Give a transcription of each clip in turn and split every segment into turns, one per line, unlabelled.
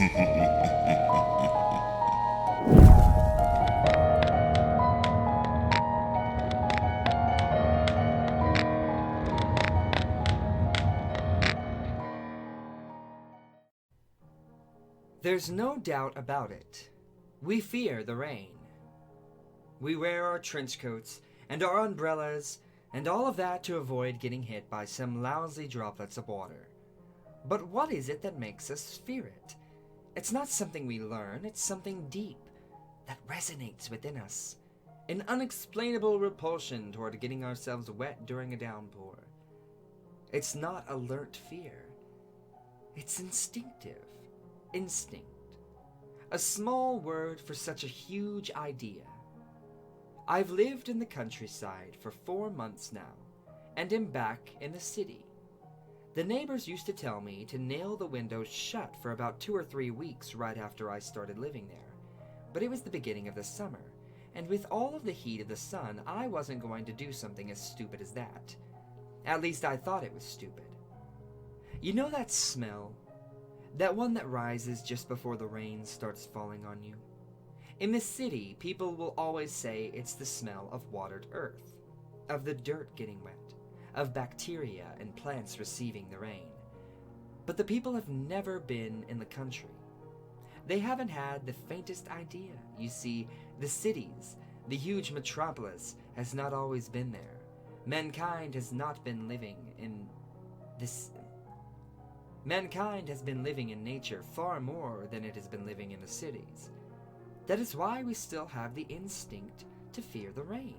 There's no doubt about it. We fear the rain. We wear our trench coats and our umbrellas and all of that to avoid getting hit by some lousy droplets of water. But what is it that makes us fear it? It's not something we learn, it's something deep that resonates within us. An unexplainable repulsion toward getting ourselves wet during a downpour. It's not alert fear. It's instinctive. Instinct. A small word for such a huge idea. I've lived in the countryside for 4 months now, and am back in the city. The neighbors used to tell me to nail the windows shut for about 2 or 3 weeks right after I started living there. But it was the beginning of the summer, and with all of the heat of the sun, I wasn't going to do something as stupid as that. At least I thought it was stupid. You know that smell? That one that rises just before the rain starts falling on you? In the city, people will always say it's the smell of watered earth, of the dirt getting wet, of bacteria and plants receiving the rain. But the people have never been in the country. They haven't had the faintest idea. You see, the cities, the huge metropolis, has not always been there. Mankind has not been living in this... Mankind has been living in nature far more than it has been living in the cities. That is why we still have the instinct to fear the rain.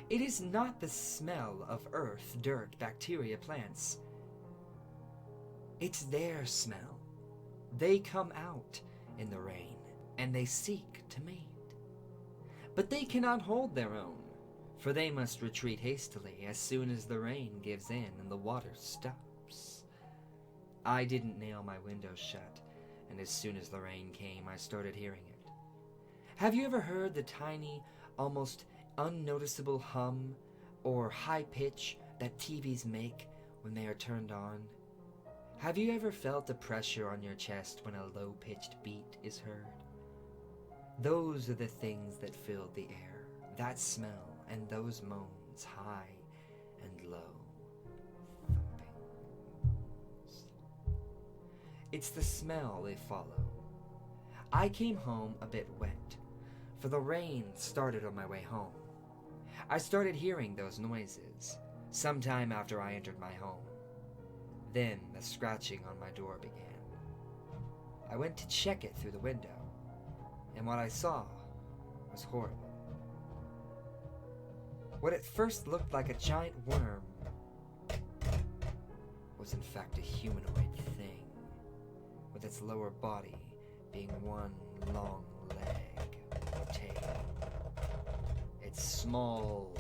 It is not the smell of earth, dirt, bacteria, plants. It's their smell. They come out in the rain, and they seek to mate. But they cannot hold their own, for they must retreat hastily as soon as the rain gives in and the water stops. I didn't nail my windows shut, and as soon as the rain came, I started hearing it. Have you ever heard the tiny, almost unnoticeable hum or high pitch that TVs make when they are turned on? Have you ever felt the pressure on your chest when a low-pitched beat is heard? Those are the things that filled the air, that smell and those moans, high and low. It's the smell they follow. I came home a bit wet, for the rain started on my way home. I started hearing those noises, sometime after I entered my home. Then the scratching on my door began. I went to check it through the window, and what I saw was horrible. What at first looked like a giant worm was in fact a humanoid thing, with its lower body being one long leg or tail. Its small,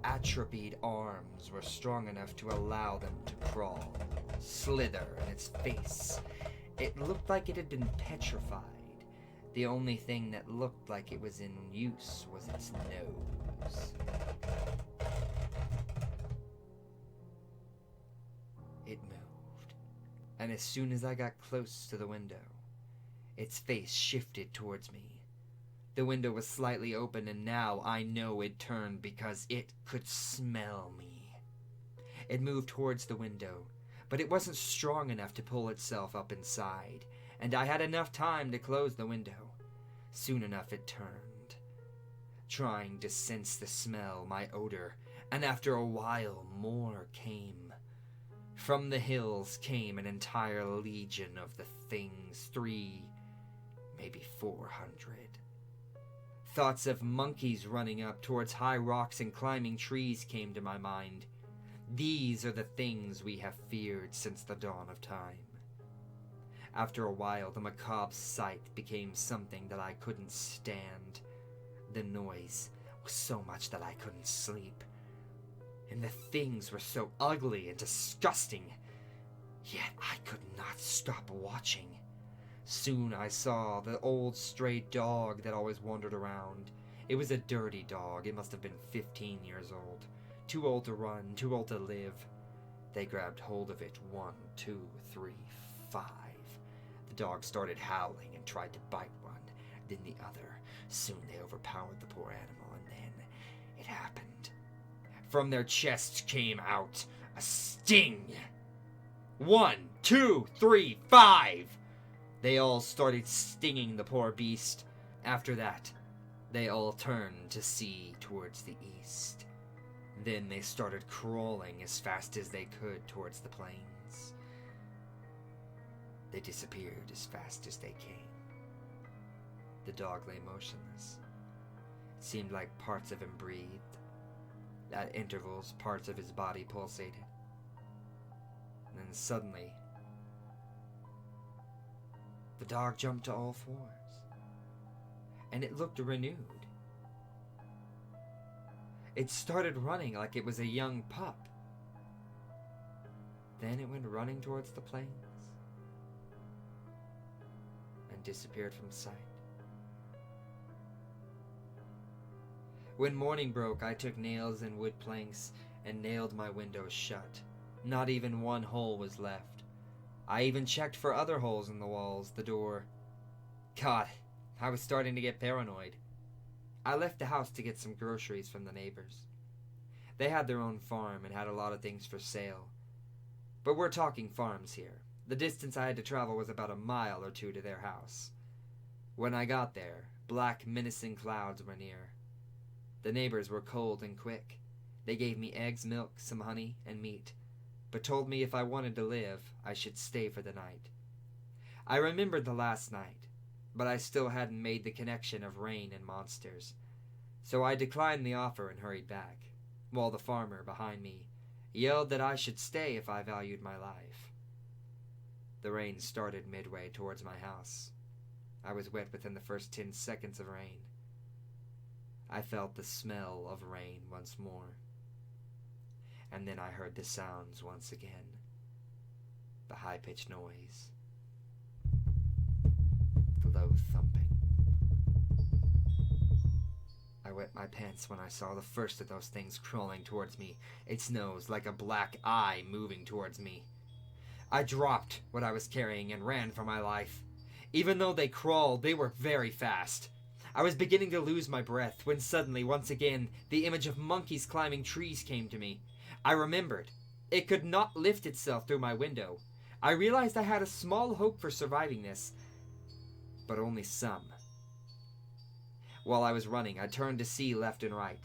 atrophied arms were strong enough to allow them to crawl, slither in its face. It looked like it had been petrified. The only thing that looked like it was in use was its nose. It moved, and as soon as I got close to the window, its face shifted towards me. The window was slightly open, and now I know it turned because it could smell me. It moved towards the window, but it wasn't strong enough to pull itself up inside, and I had enough time to close the window. Soon enough it turned, trying to sense the smell, my odor, and after a while more came. From the hills came an entire legion of the things, 3, maybe 400. Thoughts of monkeys running up towards high rocks and climbing trees came to my mind. These are the things we have feared since the dawn of time. After a while, the macabre sight became something that I couldn't stand. The noise was so much that I couldn't sleep. And the things were so ugly and disgusting. Yet I could not stop watching. Soon I saw the old stray dog that always wandered around. It was a dirty dog. It must have been 15 years old. Too old to run, too old to live. They grabbed hold of it. 1, 2, 3, 5. The dog started howling and tried to bite one, then the other. Soon they overpowered the poor animal, and then it happened. From their chests came out a sting. 1, 2, 3, 5! They all started stinging the poor beast. After that, they all turned to see towards the east. Then they started crawling as fast as they could towards the plains. They disappeared as fast as they came. The dog lay motionless. It seemed like parts of him breathed. At intervals, parts of his body pulsated. And then suddenly, the dog jumped to all fours. And it looked renewed. It started running like it was a young pup. Then it went running towards the plains and disappeared from sight. When morning broke, I took nails and wood planks and nailed my windows shut. Not even one hole was left. I even checked for other holes in the walls, the door. God, I was starting to get paranoid. I left the house to get some groceries from the neighbors. They had their own farm and had a lot of things for sale. But we're talking farms here. The distance I had to travel was about a mile or two to their house. When I got there, black, menacing clouds were near. The neighbors were cold and quick. They gave me eggs, milk, some honey, and meat, but told me if I wanted to live, I should stay for the night. I remembered the last night, but I still hadn't made the connection of rain and monsters. So I declined the offer and hurried back, while the farmer behind me yelled that I should stay if I valued my life. The rain started midway towards my house. I was wet within the first 10 seconds of rain. I felt the smell of rain once more. And then I heard the sounds once again. The high-pitched noise. The low thumping. I wet my pants when I saw the first of those things crawling towards me, its nose like a black eye moving towards me. I dropped what I was carrying and ran for my life. Even though they crawled, they were very fast. I was beginning to lose my breath when suddenly, once again, the image of monkeys climbing trees came to me. I remembered. It could not lift itself through my window. I realized I had a small hope for surviving this, but only some. While I was running, I turned to see left and right.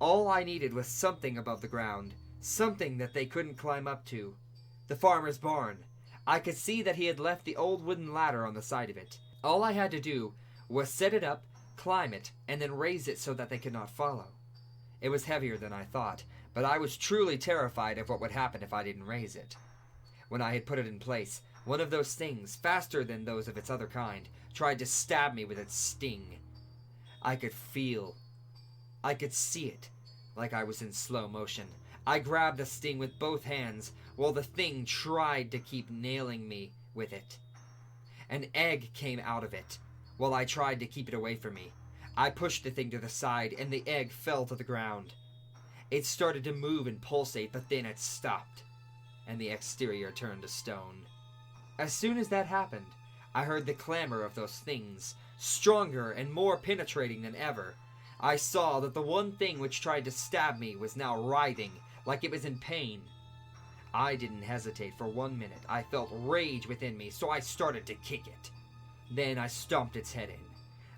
All I needed was something above the ground, something that they couldn't climb up to. The farmer's barn. I could see that he had left the old wooden ladder on the side of it. All I had to do was set it up, climb it, and then raise it so that they could not follow. It was heavier than I thought, but I was truly terrified of what would happen if I didn't raise it. When I had put it in place, one of those things, faster than those of its other kind, tried to stab me with its sting. I could see it, like I was in slow motion. I grabbed the sting with both hands, while the thing tried to keep nailing me with it. An egg came out of it, while I tried to keep it away from me. I pushed the thing to the side, and the egg fell to the ground. It started to move and pulsate, but then it stopped, and the exterior turned to stone. As soon as that happened, I heard the clamor of those things, stronger and more penetrating than ever. I saw that the one thing which tried to stab me was now writhing, like it was in pain. I didn't hesitate for 1 minute. I felt rage within me, so I started to kick it. Then I stomped its head in.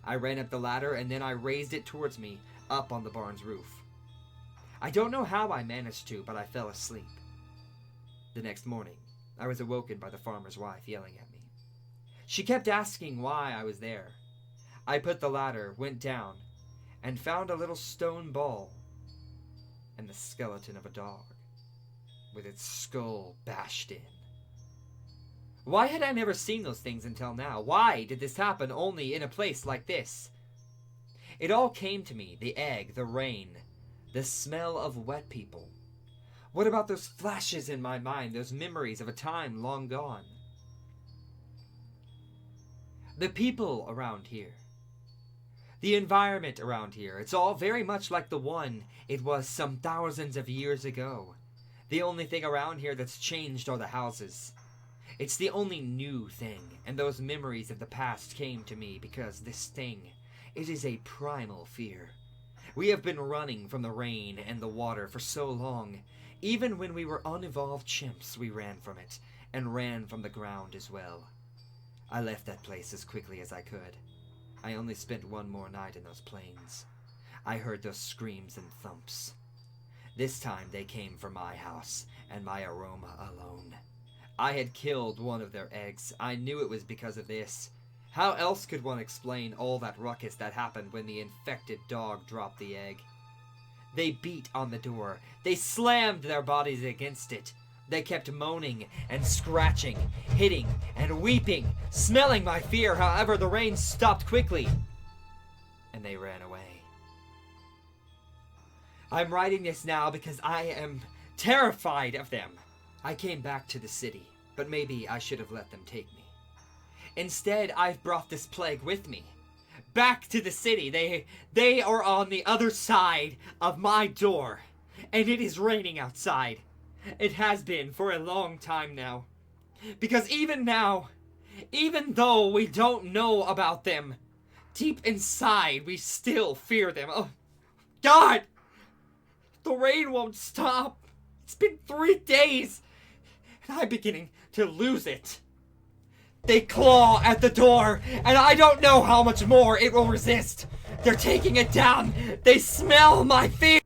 I ran up the ladder, and then I raised it towards me, up on the barn's roof. I don't know how I managed to, but I fell asleep. The next morning, I was awoken by the farmer's wife yelling at me. She kept asking why I was there. I put the ladder, went down, and found a little stone ball and the skeleton of a dog, with its skull bashed in. Why had I never seen those things until now? Why did this happen only in a place like this? It all came to me, the egg, the rain, the smell of wet people. What about those flashes in my mind, those memories of a time long gone? The people around here. The environment around here. It's all very much like the one it was some thousands of years ago. The only thing around here that's changed are the houses. It's the only new thing, and those memories of the past came to me because this thing, it is a primal fear. We have been running from the rain and the water for so long. Even when we were unevolved chimps, we ran from it, and ran from the ground as well. I left that place as quickly as I could. I only spent one more night in those plains. I heard those screams and thumps. This time they came for my house, and my aroma alone. I had killed one of their eggs. I knew it was because of this. How else could one explain all that ruckus that happened when the infected dog dropped the egg? They beat on the door. They slammed their bodies against it. They kept moaning and scratching, hitting and weeping, smelling my fear. However, the rain stopped quickly, and they ran away. I'm writing this now because I am terrified of them. I came back to the city, but maybe I should have let them take me. Instead, I've brought this plague with me. Back to the city. They are on the other side of my door, and it is raining outside. It has been for a long time now. Because even now, even though we don't know about them, deep inside we still fear them. Oh, God! The rain won't stop. It's been 3 days, and I'm beginning to lose it. They claw at the door, and I don't know how much more it will resist. They're taking it down. They smell my fear.